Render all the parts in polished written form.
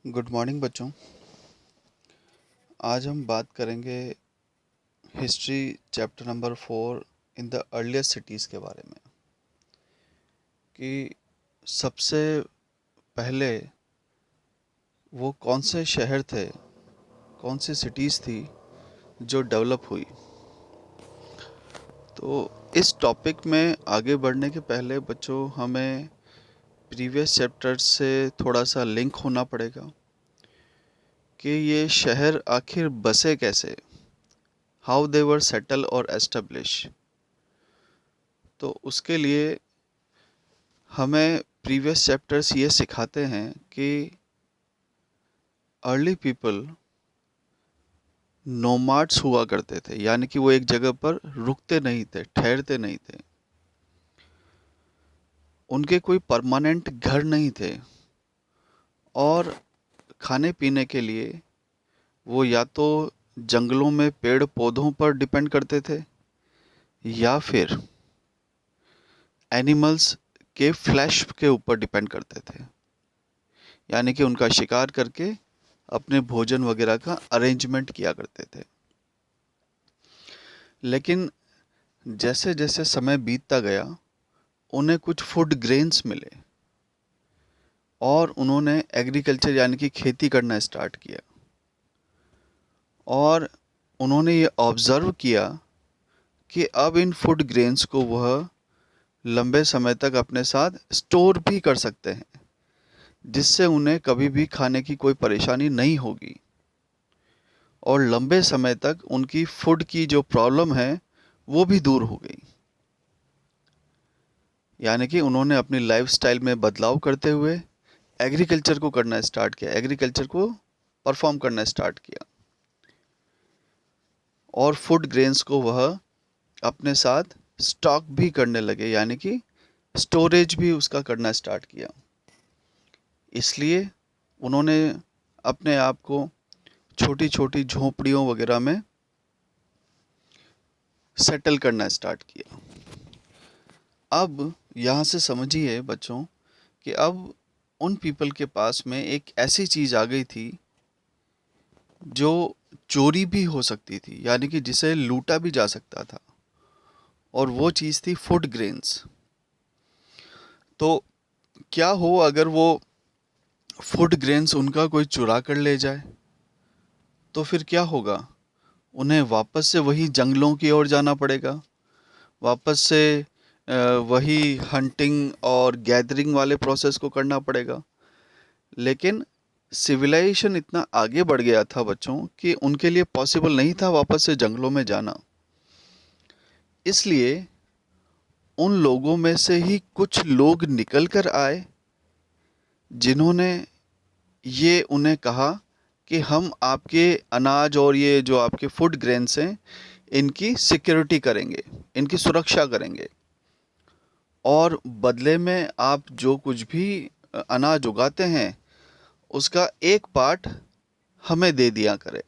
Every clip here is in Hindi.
गुड मॉर्निंग बच्चों। आज हम बात करेंगे history chapter number 4 in the earliest cities के बारे में कि सबसे पहले वो कौन से शहर थे, कौन सी सिटीज़ थी जो डेवलप हुई। तो इस टॉपिक में आगे बढ़ने के पहले बच्चों हमें प्रीवियस चैप्टर से थोड़ा सा लिंक होना पड़ेगा कि ये शहर आखिर बसे कैसे, हाउ दे वर सेटल और एस्टेब्लिश। तो उसके लिए हमें प्रीवियस चैप्टर्स ये सिखाते हैं कि अर्ली पीपल नोमाड्स हुआ करते थे, यानी कि वो एक जगह पर रुकते नहीं थे, ठहरते नहीं थे। उनके कोई परमानेंट घर नहीं थे और खाने पीने के लिए वो या तो जंगलों में पेड़ पौधों पर डिपेंड करते थे या फिर एनिमल्स के फ्लैश के ऊपर डिपेंड करते थे, यानी कि उनका शिकार करके अपने भोजन वगैरह का अरेंजमेंट किया करते थे। लेकिन जैसे जैसे समय बीतता गया उन्हें कुछ फूड ग्रेन्स मिले और उन्होंने एग्रीकल्चर यानी कि खेती करना स्टार्ट किया और उन्होंने ये ऑब्ज़र्व किया कि अब इन फूड ग्रेन्स को वह लंबे समय तक अपने साथ स्टोर भी कर सकते हैं, जिससे उन्हें कभी भी खाने की कोई परेशानी नहीं होगी और लंबे समय तक उनकी फूड की जो प्रॉब्लम है वो भी दूर हो गई। यानी कि उन्होंने अपनी लाइफस्टाइल में बदलाव करते हुए एग्रीकल्चर को करना स्टार्ट किया, एग्रीकल्चर को परफॉर्म करना स्टार्ट किया और फूड ग्रेन्स को वह अपने साथ स्टॉक भी करने लगे, यानी कि स्टोरेज भी उसका करना स्टार्ट किया। इसलिए उन्होंने अपने आप को छोटी छोटी झोपड़ियों वगैरह में सेटल करना स्टार्ट किया। अब यहाँ से समझिए बच्चों कि अब उन पीपल के पास में एक ऐसी चीज़ आ गई थी जो चोरी भी हो सकती थी, यानी कि जिसे लूटा भी जा सकता था, और वो चीज़ थी फूड ग्रेन्स। तो क्या हो अगर वो फूड ग्रेन्स उनका कोई चुरा कर ले जाए, तो फिर क्या होगा? उन्हें वापस से वही जंगलों की ओर जाना पड़ेगा, वापस से वही हंटिंग और गैदरिंग वाले प्रोसेस को करना पड़ेगा। लेकिन सिविलाइजेशन इतना आगे बढ़ गया था बच्चों कि उनके लिए पॉसिबल नहीं था वापस से जंगलों में जाना। इसलिए उन लोगों में से ही कुछ लोग निकल कर आए जिन्होंने ये उन्हें कहा कि हम आपके अनाज और ये जो आपके फूड ग्रेन्स हैं इनकी सिक्योरिटी करेंगे, इनकी सुरक्षा करेंगे और बदले में आप जो कुछ भी अनाज उगाते हैं उसका एक पार्ट हमें दे दिया करें।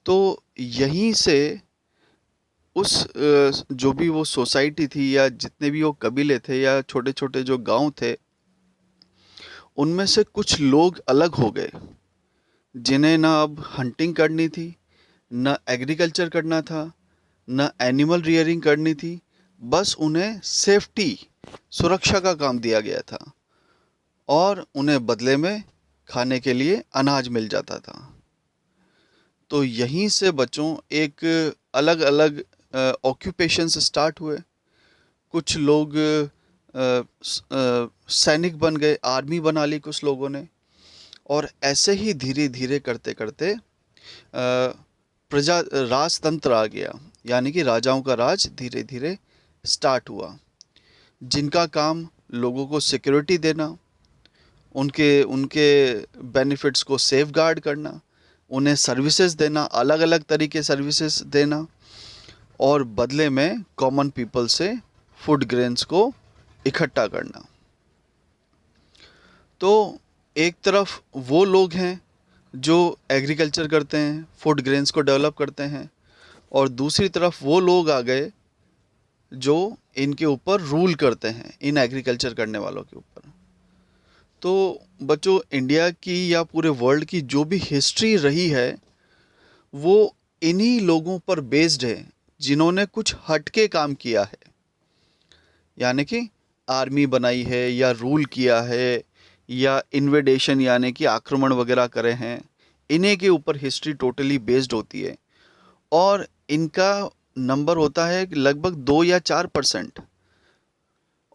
तो यहीं से उस जो भी वो सोसाइटी थी या जितने भी वो कबीले थे या छोटे छोटे जो गांव थे, उनमें से कुछ लोग अलग हो गए जिन्हें ना अब हंटिंग करनी थी, न एग्रीकल्चर करना था, न एनिमल रियरिंग करनी थी। बस उन्हें सेफ्टी, सुरक्षा का काम दिया गया था और उन्हें बदले में खाने के लिए अनाज मिल जाता था। तो यहीं से बच्चों एक अलग अलग ऑक्यूपेशंस स्टार्ट हुए। कुछ लोग सैनिक बन गए, आर्मी बना ली कुछ लोगों ने, और ऐसे ही धीरे धीरे करते करते प्रजा राजतंत्र आ गया, यानी कि राजाओं का राज धीरे धीरे स्टार्ट हुआ, जिनका काम लोगों को सिक्योरिटी देना, उनके उनके बेनिफिट्स को सेफ गार्ड करना, उन्हें सर्विसेज देना, अलग अलग तरीके सर्विसेज देना और बदले में कॉमन पीपल से फूड ग्रेन्स को इकट्ठा करना। तो एक तरफ वो लोग हैं जो एग्रीकल्चर करते हैं, फूड ग्रेन्स को डेवलप करते हैं, और दूसरी तरफ वो लोग आ गए जो इनके ऊपर रूल करते हैं, इन एग्रीकल्चर करने वालों के ऊपर। तो बच्चों, इंडिया की या पूरे वर्ल्ड की जो भी हिस्ट्री रही है, वो इन्हीं लोगों पर बेस्ड है जिन्होंने कुछ हटके काम किया है। यानी कि आर्मी बनाई है या रूल किया है या इन्वेडेशन यानी कि आक्रमण वगैरह करे हैं, इन्हीं के ऊपर हिस्ट्री टोटली बेस्ड होती है। और इनका नंबर होता है कि लगभग 2 या 4%।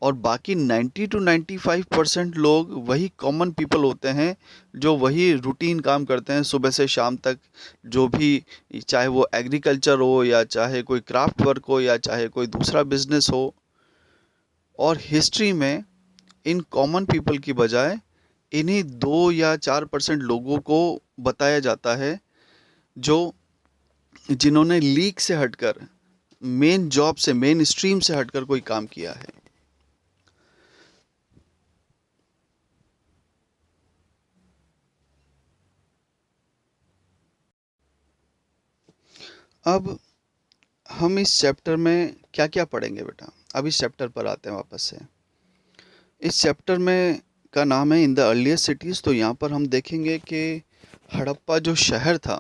और बाकी 90 to 95% लोग वही कॉमन पीपल होते हैं जो वही रूटीन काम करते हैं सुबह से शाम तक, जो भी, चाहे वो एग्रीकल्चर हो या चाहे कोई क्राफ्ट वर्क हो या चाहे कोई दूसरा बिजनेस हो। और हिस्ट्री में इन कॉमन पीपल की बजाय इन्हीं 2 या 4% लोगों को बताया जाता है जो जिन्होंने लीक से हटकर, मेन जॉब से, मेन स्ट्रीम से हटकर कोई काम किया है। अब हम इस चैप्टर में क्या क्या पढ़ेंगे बेटा? अब इस चैप्टर पर आते हैं वापस से। इस चैप्टर में का नाम है इन द अर्लीस्ट सिटीज़। तो यहाँ पर हम देखेंगे कि हड़प्पा जो शहर था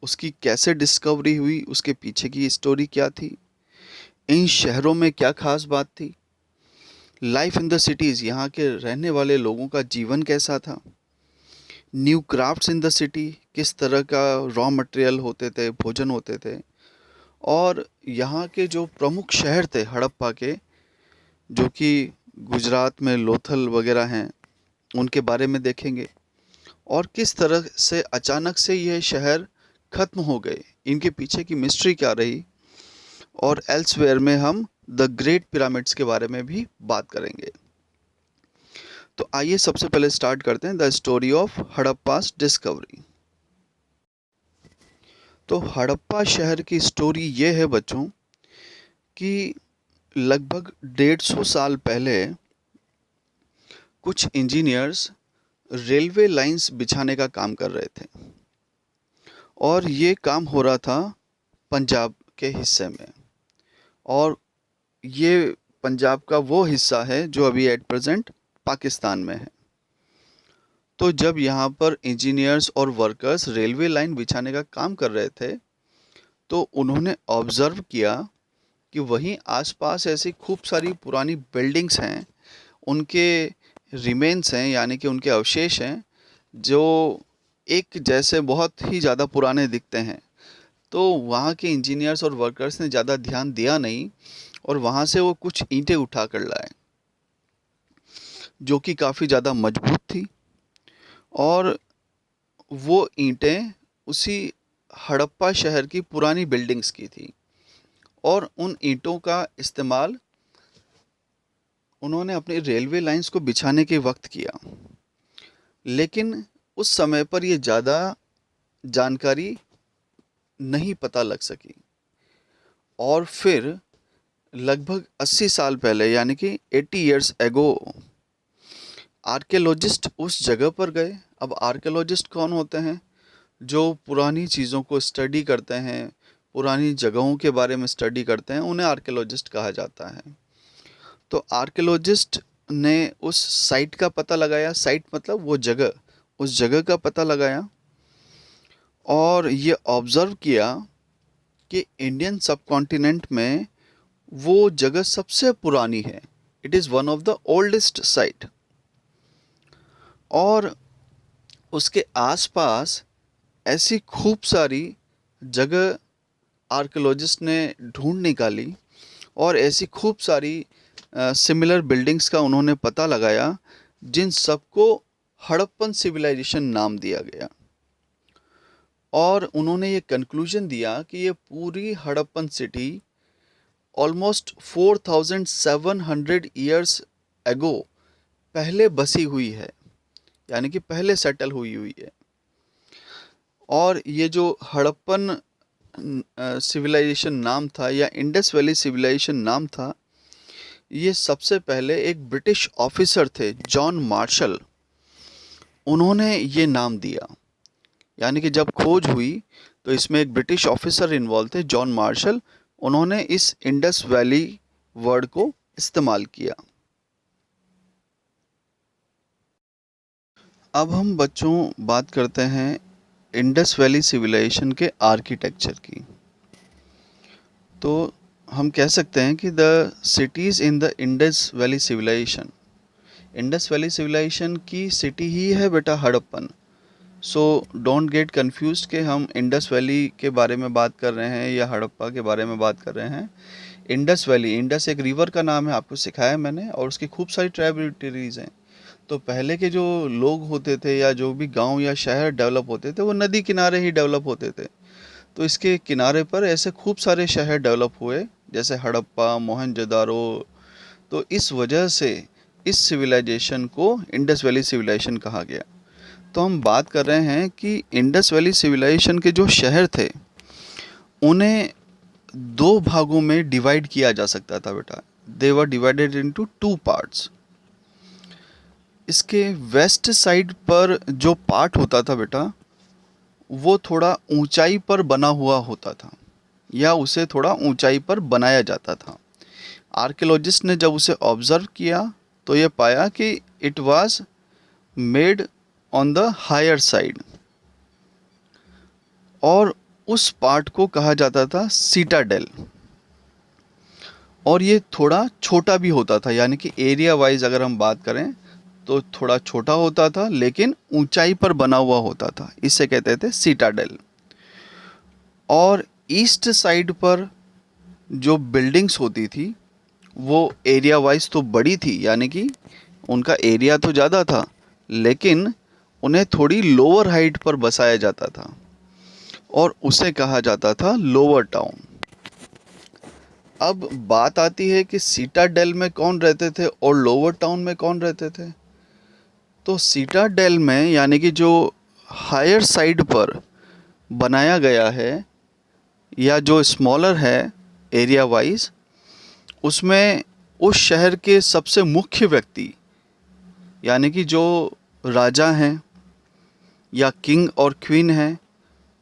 उसकी कैसे डिस्कवरी हुई, उसके पीछे की स्टोरी क्या थी, इन शहरों में क्या खास बात थी, लाइफ इन द सिटीज़, यहाँ के रहने वाले लोगों का जीवन कैसा था, new crafts in the city, किस तरह का रॉ मटेरियल होते थे, भोजन होते थे, और यहाँ के जो प्रमुख शहर थे हड़प्पा के, जो कि गुजरात में लोथल वगैरह हैं, उनके बारे में देखेंगे। और किस तरह से अचानक से यह शहर ख़त्म हो गए, इनके पीछे की मिस्ट्री क्या रही। और एल्सवेयर में हम द ग्रेट पिरामिड्स के बारे में भी बात करेंगे। तो आइए सबसे पहले स्टार्ट करते हैं द स्टोरी ऑफ हड़प्पास डिस्कवरी। तो हड़प्पा शहर की स्टोरी ये है बच्चों कि लगभग 150 साल पहले कुछ इंजीनियर्स रेलवे लाइंस बिछाने का काम कर रहे थे, और ये काम हो रहा था पंजाब के हिस्से में। और ये पंजाब का वो हिस्सा है जो अभी एट प्रेजेंट पाकिस्तान में है। तो जब यहाँ पर इंजीनियर्स और वर्कर्स रेलवे लाइन बिछाने का काम कर रहे थे, तो उन्होंने ऑब्ज़र्व किया कि वहीं आसपास ऐसी खूब सारी पुरानी बिल्डिंग्स हैं, उनके रिमेन्स हैं यानी कि उनके अवशेष हैं, जो एक जैसे बहुत ही ज़्यादा पुराने दिखते हैं। तो वहाँ के इंजीनियर्स और वर्कर्स ने ज़्यादा ध्यान दिया नहीं, और वहाँ से वो कुछ ईंटें उठा कर लाए जो कि काफ़ी ज़्यादा मजबूत थी। और वो ईंटें उसी हड़प्पा शहर की पुरानी बिल्डिंग्स की थी, और उन ईंटों का इस्तेमाल उन्होंने अपनी रेलवे लाइंस को बिछाने के वक्त किया। लेकिन उस समय पर ये ज़्यादा जानकारी नहीं पता लग सकी। और फिर लगभग 80 साल पहले यानी कि 80 इयर्स एगो आर्कियोलॉजिस्ट उस जगह पर गए। अब आर्कियोलॉजिस्ट कौन होते हैं? जो पुरानी चीज़ों को स्टडी करते हैं, पुरानी जगहों के बारे में स्टडी करते हैं, उन्हें आर्कियोलॉजिस्ट कहा जाता है। तो आर्कियोलॉजिस्ट ने उस साइट का पता लगाया, साइट मतलब वो जगह, उस जगह का पता लगाया, और ये ऑब्ज़र्व किया कि इंडियन सब कॉन्टिनेंट में वो जगह सबसे पुरानी है। It is one of the oldest site. और उसके आसपास ऐसी खूब सारी जगह आर्कियोलॉजिस्ट ने ढूंढ निकाली, और ऐसी खूब सारी सिमिलर बिल्डिंग्स का उन्होंने पता लगाया जिन सबको हड़प्पन सिविलाइजेशन नाम दिया गया। और उन्होंने ये कंक्लूजन दिया कि ये पूरी Harappan city almost 4700 years ago पहले बसी हुई है, यानी कि पहले सेटल हुई हुई है। और ये जो हड़प्पन सिविलाइजेशन नाम था या इंडस वैली सिविलाइजेशन नाम था, ये सबसे पहले एक ब्रिटिश ऑफिसर थे जॉन मार्शल, उन्होंने ये नाम दिया। यानी कि जब खोज हुई तो इसमें एक ब्रिटिश ऑफिसर इन्वॉल्व थे, जॉन मार्शल, उन्होंने इस इंडस वैली वर्ड को इस्तेमाल किया। अब हम बच्चों बात करते हैं इंडस वैली सिविलाइजेशन के आर्किटेक्चर की। तो हम कह सकते हैं कि the cities in the Indus Valley Civilisation की सिटी ही है बेटा Harappan. So don't get confuse कि हम इंडस वैली के बारे में बात कर रहे हैं या हड़प्पा के बारे में बात कर रहे हैं। इंडस वैली, इंडस एक रिवर का नाम है, आपको सिखाया मैंने, और उसकी खूब सारी ट्राइब्यूटरीज हैं। तो पहले के जो लोग होते थे या जो भी गांव या शहर डेवलप होते थे वो नदी किनारे ही डेवलप होते थे। तो इसके किनारे पर ऐसे खूब सारे शहर डेवलप हुए, जैसे हड़प्पा, मोहनजोदारो। तो इस वजह से इस सिविलाइजेशन को इंडस वैली सिविलाइजेशन कहा गया। तो हम बात कर रहे हैं कि इंडस वैली सिविलाइजेशन के जो शहर थे उन्हें दो भागों में डिवाइड किया जा सकता था बेटा। They were divided into two parts. इसके वेस्ट साइड पर जो पार्ट होता था बेटा वो थोड़ा ऊंचाई पर बना हुआ होता था, या उसे थोड़ा ऊंचाई पर बनाया जाता था। आर्कियोलॉजिस्ट ने जब उसे ऑब्जर्व किया तो ये पाया कि it was made on the higher side, और उस पार्ट को कहा जाता था सीटाडेल। और ये थोड़ा छोटा भी होता था, यानी कि एरिया वाइज अगर हम बात करें तो थोड़ा छोटा होता था लेकिन ऊंचाई पर बना हुआ होता था, इसे कहते थे सीटाडेल। और ईस्ट साइड पर जो बिल्डिंग्स होती थी वो एरिया वाइज तो बड़ी थी, यानी कि उनका एरिया तो ज़्यादा था, लेकिन उन्हें थोड़ी लोअर हाइट पर बसाया जाता था और उसे कहा जाता था लोअर टाउन। अब बात आती है कि सीटाडेल में कौन रहते थे और लोअर टाउन में कौन रहते थे। तो सीटाडेल में, यानी कि जो हायर साइड पर बनाया गया है या जो स्मॉलर है एरिया वाइज, उसमें उस शहर के सबसे मुख्य व्यक्ति, यानी कि जो राजा हैं या किंग और क्वीन हैं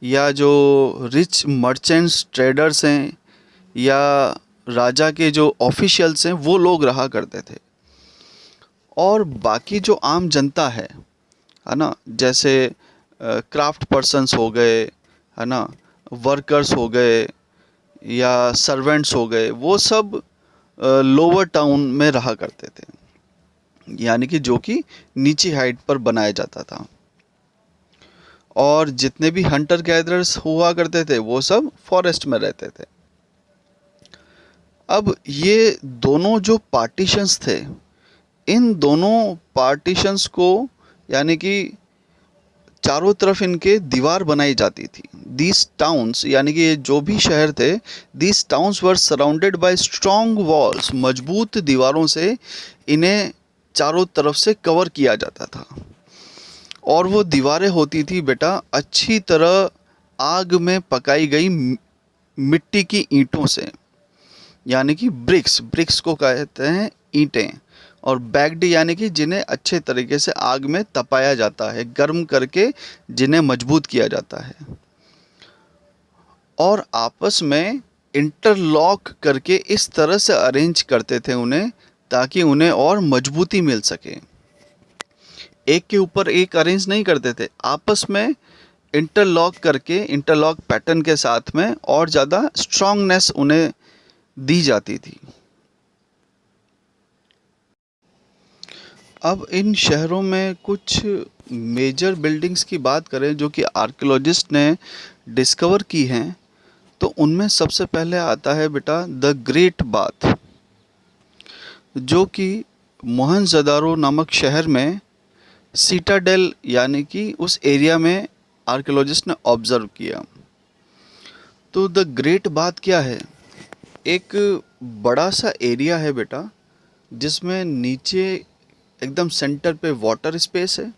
या जो रिच मर्चेंट्स ट्रेडर्स हैं या राजा के जो ऑफिशियल्स हैं, वो लोग रहा करते थे। और बाकी जो आम जनता है ना, जैसे क्राफ्ट पर्सन्स हो गए, है ना, वर्कर्स हो गए या सर्वेंट्स हो गए, वो सब लोअर टाउन में रहा करते थे, यानी कि जो कि नीची हाइट पर बनाया जाता था। और जितने भी हंटर गैदरर्स हुआ करते थे वो सब फॉरेस्ट में रहते थे। अब ये दोनों जो पार्टीशंस थे, इन दोनों पार्टीशंस को, यानी कि चारों तरफ इनके दीवार बनाई जाती थी। दीज टाउन्स, यानी कि ये जो भी शहर थे, these towns were surrounded by strong walls, मजबूत दीवारों से इन्हें चारों तरफ से कवर किया जाता था। और वो दीवारें होती थी बेटा अच्छी तरह आग में पकाई गई मिट्टी की ईंटों से, यानी कि ब्रिक्स, ब्रिक्स को कहते हैं ईंटें। और बैग्ड, यानी कि जिन्हें अच्छे तरीके से आग में तपाया जाता है, गर्म करके जिन्हें मजबूत किया जाता है। और आपस में इंटरलॉक करके इस तरह से अरेंज करते थे उन्हें, ताकि उन्हें और मजबूती मिल सके। एक के ऊपर एक अरेंज नहीं करते थे, आपस में इंटरलॉक करके, इंटरलॉक पैटर्न के साथ में और ज़्यादा स्ट्रांगनेस उन्हें दी जाती थी। अब इन शहरों में कुछ मेजर बिल्डिंग्स की बात करें जो कि आर्कियोलॉजिस्ट ने डिस्कवर की हैं, तो उनमें सबसे पहले आता है बेटा द ग्रेट बाथ, जो कि मोहनजोदारो नामक शहर में सीटाडेल, यानी कि उस एरिया में आर्कियोलॉजिस्ट ने ऑब्जर्व किया। तो द ग्रेट बाथ क्या है? एक बड़ा सा एरिया है बेटा, जिसमें नीचे एकदम सेंटर पे वाटर स्पेस है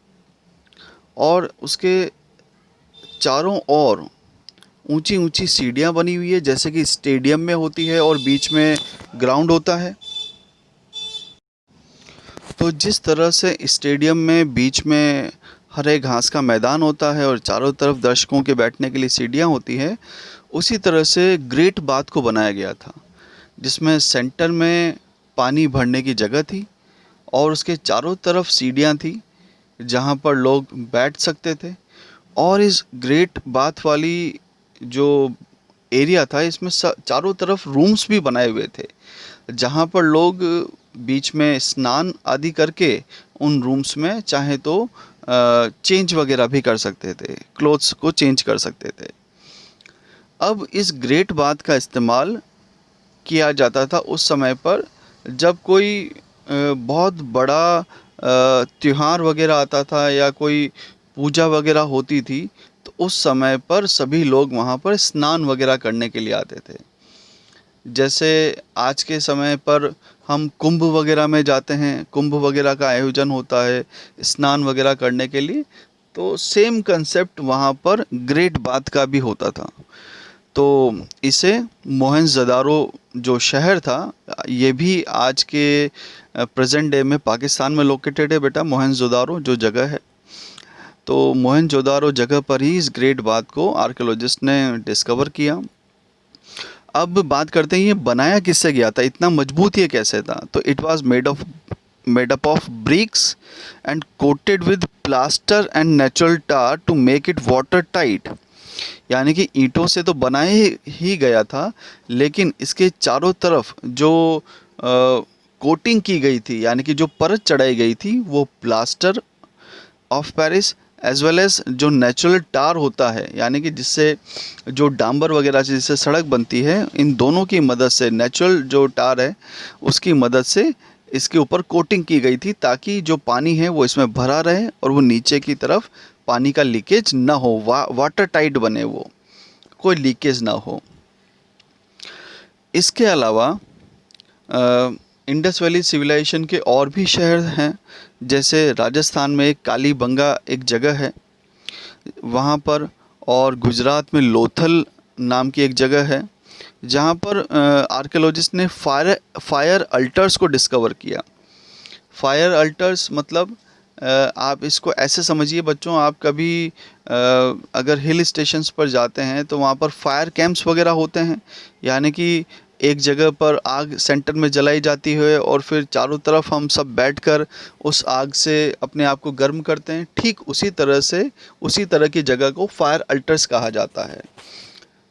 और उसके चारों ओर ऊंची ऊंची सीढ़ियाँ बनी हुई है, जैसे कि स्टेडियम में होती है और बीच में ग्राउंड होता है। तो जिस तरह से स्टेडियम में बीच में हरे घास का मैदान होता है और चारों तरफ दर्शकों के बैठने के लिए सीढ़ियाँ होती हैं, उसी तरह से ग्रेट बाथ को बनाया गया था, जिसमें सेंटर में पानी भरने की जगह थी और उसके चारों तरफ सीढ़ियाँ थी, जहाँ पर लोग बैठ सकते थे। और इस ग्रेट बाथ वाली जो एरिया था, इसमें चारों तरफ रूम्स भी बनाए हुए थे, जहाँ पर लोग बीच में स्नान आदि करके उन रूम्स में चाहे तो चेंज वगैरह भी कर सकते थे, क्लोथ्स को चेंज कर सकते थे। अब इस ग्रेट बाथ का इस्तेमाल किया जाता था उस समय पर, जब कोई बहुत बड़ा त्योहार वगैरह आता था या कोई पूजा वगैरह होती थी, तो उस समय पर सभी लोग वहाँ पर स्नान वगैरह करने के लिए आते थे। जैसे आज के समय पर हम कुंभ वगैरह में जाते हैं, कुंभ वगैरह का आयोजन होता है स्नान वगैरह करने के लिए, तो सेम कंसेप्ट वहाँ पर ग्रेट बाथ का भी होता था। तो इसे मोहनजोदारो जो शहर था, ये भी आज के प्रेजेंट डे में पाकिस्तान में लोकेटेड है बेटा, मोहनजोदारो जो जगह है। तो मोहनजोदारो जगह पर ही इस ग्रेट बाथ को आर्कियोलॉजिस्ट ने डिस्कवर किया। अब बात करते हैं ये बनाया किससे गया था, इतना मजबूत ये कैसे था। तो it was made up of bricks and coated with plaster and natural tar to make it water tight. यानी कि ईंटों से तो बनाया ही गया था, लेकिन इसके चारों तरफ जो कोटिंग की गई थी, यानी कि जो परत चढ़ाई गई थी, वो plaster of Paris as well as जो नेचुरल टार होता है, यानी कि जिससे जो डांबर वगैरह से जिससे सड़क बनती है, इन दोनों की मदद से, नेचुरल जो टार है उसकी मदद से इसके ऊपर कोटिंग की गई थी, ताकि जो पानी है वो इसमें भरा रहे और वो नीचे की तरफ पानी का लीकेज ना हो, वाटर टाइट बने, वो कोई लीकेज ना हो। इसके अलावा इंडस वैली सिविलाइजेशन के और भी शहर हैं, जैसे राजस्थान में एक कालीबंगा एक जगह है वहाँ पर, और गुजरात में लोथल नाम की एक जगह है, जहाँ पर आर्कियोलॉजिस्ट ने फायर अल्टर्स को डिस्कवर किया। फायर अल्टर्स मतलब आप इसको ऐसे समझिए बच्चों, आप कभी अगर हिल स्टेशंस पर जाते हैं तो वहाँ पर फायर कैंप्स वगैरह होते हैं, यानी कि एक जगह पर आग सेंटर में जलाई जाती है और फिर चारों तरफ हम सब बैठकर उस आग से अपने आप को गर्म करते हैं। ठीक उसी तरह से, उसी तरह की जगह को फायर अल्टर्स कहा जाता है।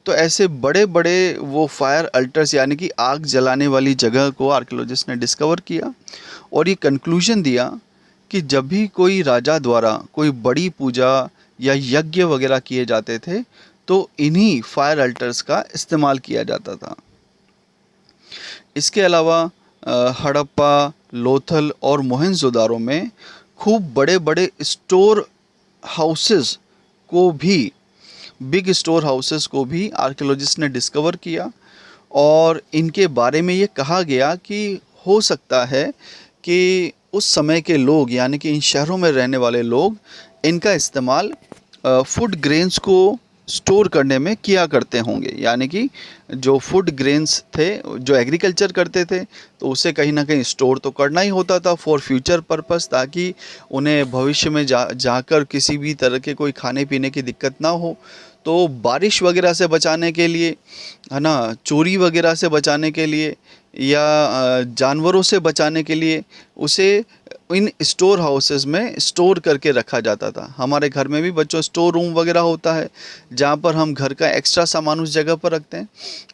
तो ऐसे बड़े बड़े वो फायर अल्टर्स यानी कि आग जलाने वाली जगह को आर्कियोलॉजिस्ट ने डिस्कवर किया और ये कंक्लूजन दिया कि जब भी कोई राजा द्वारा कोई बड़ी पूजा या यज्ञ वगैरह किए जाते थे, तो इन्हीं फायर अल्टर्स का इस्तेमाल किया जाता था। इसके अलावा हड़प्पा, लोथल और मोहनजोदारो में खूब बड़े बड़े स्टोर हाउसेस को भी, बिग स्टोर हाउसेस को भी आर्कियोलॉजिस्ट ने डिस्कवर किया, और इनके बारे में ये कहा गया कि हो सकता है कि उस समय के लोग, यानी कि इन शहरों में रहने वाले लोग, इनका इस्तेमाल फूड ग्रेन्स को स्टोर करने में किया करते होंगे। यानी कि जो फूड ग्रेन्स थे, जो एग्रीकल्चर करते थे, तो उसे कहीं ना कहीं स्टोर तो करना ही होता था फॉर फ्यूचर पर्पस, ताकि उन्हें भविष्य में जाकर किसी भी तरह के कोई खाने पीने की दिक्कत ना हो। तो बारिश वगैरह से बचाने के लिए, है ना, चोरी वगैरह से बचाने के लिए या जानवरों से बचाने के लिए उसे इन स्टोर हाउसेस में स्टोर करके रखा जाता था। हमारे घर में भी बच्चों स्टोर रूम वगैरह होता है, जहाँ पर हम घर का एक्स्ट्रा सामान उस जगह पर रखते हैं।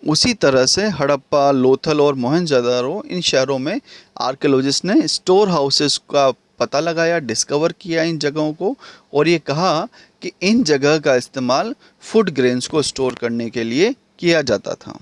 उसी तरह से हड़प्पा, लोथल और मोहनजोदारो, इन शहरों में आर्कियोलॉजिस्ट ने स्टोर हाउसेस का पता लगाया, डिस्कवर किया इन जगहों को, और ये कहा कि इन जगह का इस्तेमाल फूड ग्रेन्स को स्टोर करने के लिए किया जाता था।